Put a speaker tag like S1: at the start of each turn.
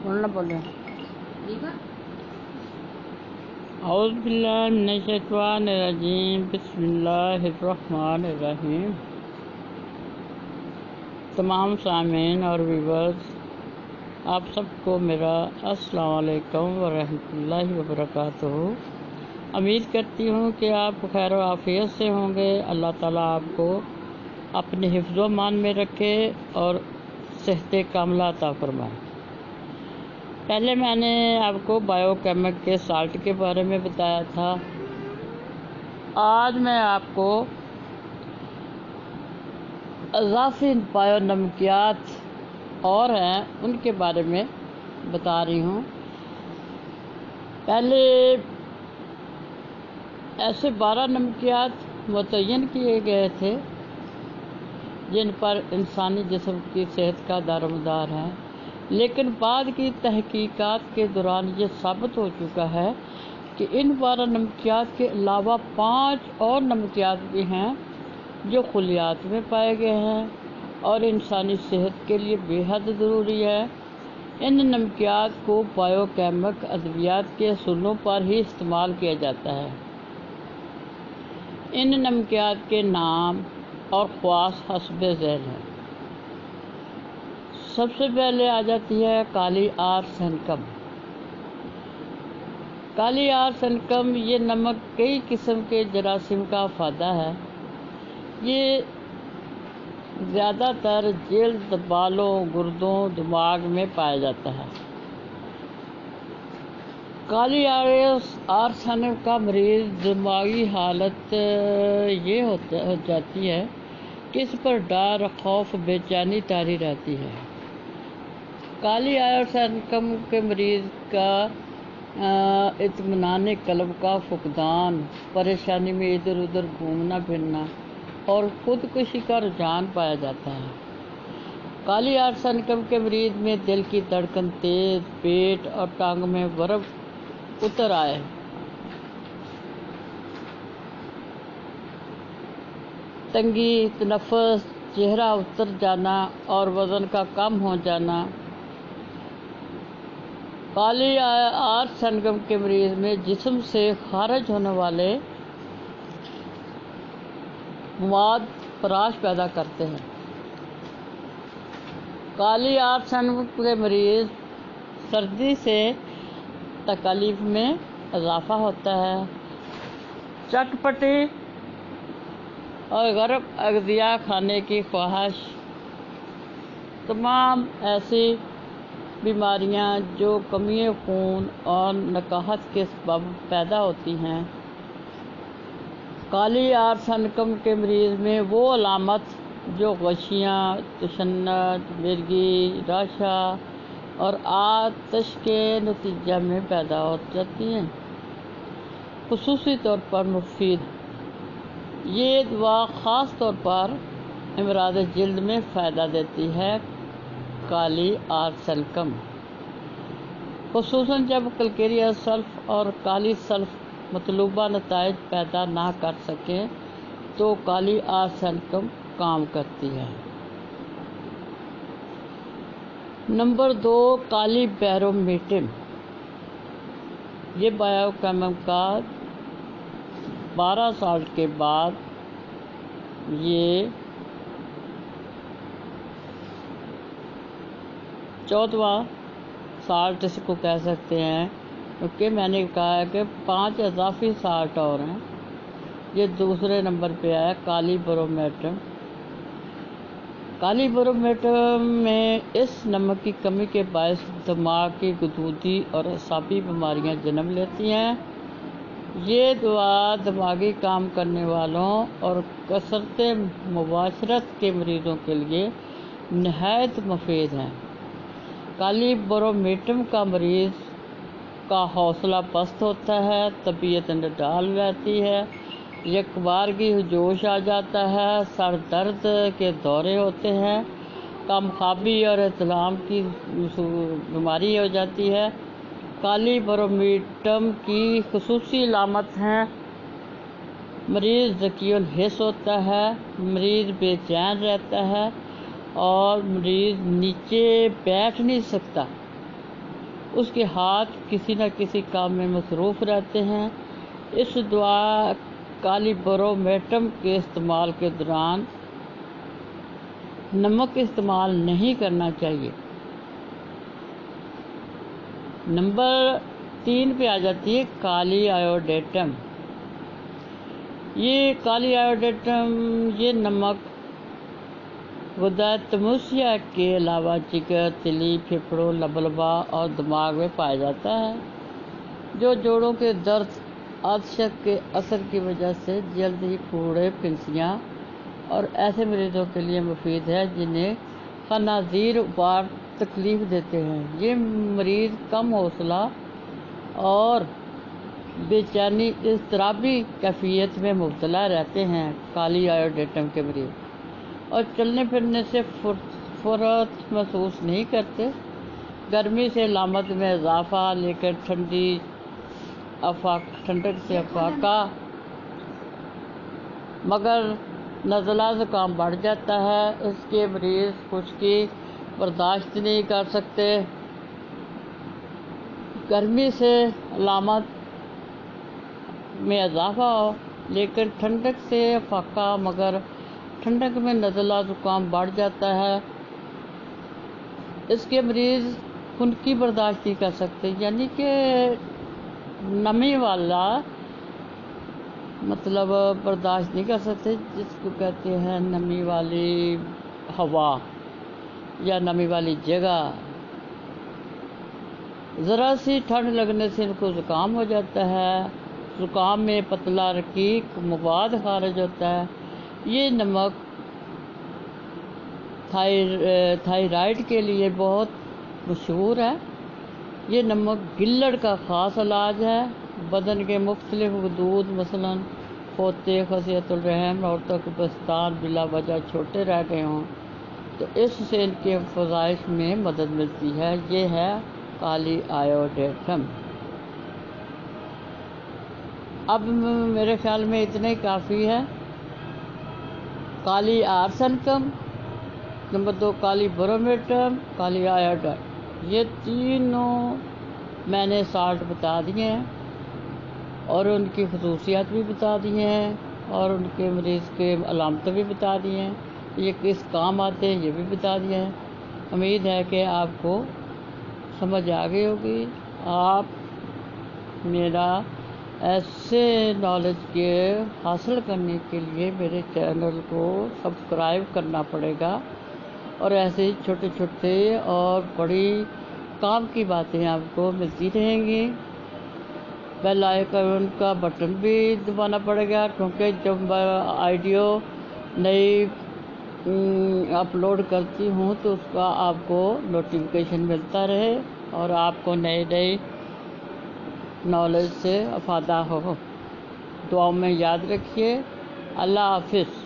S1: बोलना बोले।
S2: औज़ु बिल्लाहि मिनश्शैतानिर्रजीम, बिस्मिल्लाहिर्रहमानिर्रहीम। तमाम सामीन और व्यूअर्स, आप सबको मेरा अस्सलाम वालेकुम व रहमतुल्लाहि व बरकातुहू। उम्मीद करती हूँ कि आप खैर व आफियत से होंगे। अल्लाह ताला आपको अपने हिफ्ज़ व मान में रखे और सेहत कामिला अता फरमाए। पहले मैंने आपको बायोकेमिक के साल्ट के बारे में बताया था। आज मैं आपको अज़ाफ़ी बायोनमकियात और हैं उनके बारे में बता रही हूँ। पहले ऐसे 12 नमकियात मुतय्यन किए गए थे जिन पर इंसानी जिस्म की सेहत का दारोमदार है, लेकिन बाद की तहकीकात के दौरान ये साबित हो चुका है कि इन 12 नमकियात के अलावा 5 और नमकियात भी हैं जो खुलियात में पाए गए हैं और इंसानी सेहत के लिए बेहद ज़रूरी है। इन नमकियात को बायोकेमिक अद्वियात के असूलों पर ही इस्तेमाल किया जाता है। इन नमकियात के नाम और ख़वास हस्बे ज़ैल हैं। सबसे पहले आ जाती है काली आर्सेनिकम। काली आर्सेनिकम ये नमक कई किस्म के जरासीम का अफादा है। ये ज़्यादातर जल्द, बालों, गुर्दों, दिमाग में पाया जाता है। काली आर्सेनिक का मरीज़ दिमागी हालत ये हो जाती है कि इस पर डर, खौफ, बेचैनी तारी रहती है। काली आर्सेनिकम के मरीज़ का इत्मीनान क़ल्ब का फुक़दान, परेशानी में इधर उधर घूमना फिरना और ख़ुदकुशी का रुझान पाया जाता है। काली आर्सेनिकम के मरीज़ में दिल की धड़कन तेज़, पेट और टांग में बर्फ़ उतर आए, तंगी, तनफ़्फ़ुस, चेहरा उतर जाना और वज़न का कम हो जाना। काली आर्सेनिकम के मरीज़ में जिस्म से खारिज होने वाले मवाद पराश पैदा करते हैं। काली आर्सेनिक के मरीज़ सर्दी से तकलीफ में इजाफ़ा होता है। चटपटी और गर्म अग़ज़िया खाने की ख्वाहिश, तमाम ऐसी बीमारियां जो कमी खून और नकाहत के सबब पैदा होती हैं। काली आर्सेनिकम के मरीज़ में वो अलामत जो गशियाँ, तशन्नुज, मिर्गी, राशा और आतश के नतीजा में पैदा हो जाती हैं, खुसूसी तौर पर मुफीद। ये दवा ख़ास तौर पर अमराद जिल्द में फ़ायदा देती है। काली आर्सेनिकम खुसूसन जब कलकेरिया सल्फ़ और काली सल्फ़ मतलूबा नताइज पैदा ना कर सकें तो काली आर्सेनिकम काम करती है। नंबर 2, काली बैरोमेटिम। ये बायोकेमिक का 12 साल के बाद ये 14वां साल्ट इसको कह सकते हैं, क्योंकि मैंने कहा है कि 5 इजाफी साल्ट और हैं। ये दूसरे नंबर पे आया काली बैरोमेटिम। काली बैरोमेटिम में इस नमक की कमी के बायस दिमाग की गुदगुदी और असाबी बीमारियां जन्म लेती हैं। ये दवा दिमागी काम करने वालों और कसरत मुबाशरत के मरीज़ों के लिए नहायत मुफीद हैं। काली बैरोमेटिम का मरीज़ का हौसला पस्त होता है, तबीयत निडाल रहती है, यकबारगी जोश आ जाता है, सर दर्द के दौरे होते हैं, कम ख्वाबी और इत्लाम की बीमारी हो जाती है। काली बैरोमेटिम की खुसूसी अलामत हैं, मरीज़ ज़कीयुल हिस्स होता है, मरीज़ बेचैन रहता है और मरीज़ नीचे बैठ नहीं सकता। اس کے ہاتھ کسی نہ کسی کام میں مصروف رہتے ہیں۔ اس دوا کالیبرومیٹم کے استعمال کے دوران نمک استعمال نہیں کرنا چاہیے۔ نمبر 3 پہ آ جاتی ہے کالی آیوڈیٹم۔ یہ کالی آیوڈیٹم یہ نمک غدہ تموسیہ کے علاوہ جگر، تلی، پھیپھڑوں، لبلبا اور دماغ میں پایا جاتا ہے، جو جوڑوں کے درد، عطشت کے اثر کی وجہ سے جلدی پھوڑے، پھنسیاں اور ایسے مریضوں کے لیے مفید ہے جنہیں خنازیر ابار تکلیف دیتے ہیں۔ یہ مریض کم حوصلہ اور بے چینی اضطرابی کیفیت میں مبتلا رہتے ہیں۔ کالی آیوڈیٹم کے مریض اور چلنے پھرنے سے فرصت محسوس نہیں کرتے، گرمی سے علامت میں اضافہ، لیکن ٹھنڈک سے افاقہ، مگر نزلہ زکام بڑھ جاتا ہے۔ اس کے مریض خشکی برداشت نہیں کر سکتے، گرمی سے علامت میں اضافہ ہو لیکن ٹھنڈک سے افاقہ، مگر ٹھنڈک میں نزلہ زکام بڑھ جاتا ہے۔ اس کے مریض خنکی برداشت نہیں کر سکتے، یعنی کہ نمی والا مطلب برداشت نہیں کر سکتے، جس کو کہتے ہیں نمی والی ہوا یا نمی والی جگہ۔ ذرا سی ٹھنڈ لگنے سے ان کو زکام ہو جاتا ہے۔ زکام میں پتلا رقیق مواد خارج ہوتا ہے۔ یہ نمک تھائرائیڈ کے لیے بہت مشہور ہے۔ یہ نمک گلڑ کا خاص علاج ہے۔ بدن کے مختلف غدود مثلاً فوطے، خصیۃ الرحم، عورتوں کے بستان بلا وجہ چھوٹے رہ گئے ہوں تو اس سے ان کے فزائش میں مدد ملتی ہے۔ یہ ہے کالی آیوڈیٹم۔ اب میرے خیال میں اتنے کافی ہے۔ کالی آرسنکم، نمبر 2 کالی برومیٹم، کالی آیوڈیٹم، یہ تینوں میں نے سالٹ بتا دیے ہیں اور ان کی خصوصیات بھی بتا دی ہیں اور ان کے مریض کے علامتیں بھی بتا دی ہیں، یہ کس کام آتے ہیں یہ بھی بتا دیا ہے۔ امید ہے کہ آپ کو سمجھ آ گئی ہوگی۔ آپ میرا ایسے نالج کے حاصل کرنے کے لیے میرے چینل کو سبسکرائب کرنا پڑے گا اور ایسے ہی چھوٹے چھوٹے اور بڑی کام کی باتیں آپ کو ملتی رہیں گی۔ بیل آئیکن کا بٹن بھی دبانا پڑے گا، کیونکہ جب میں آڈیو نئی اپلوڈ کرتی ہوں تو اس کا آپ کو نوٹیفیکیشن ملتا رہے اور آپ کو نئی نالج سے افادہ ہو۔ دعاؤں میں یاد رکھیے۔ اللہ حافظ۔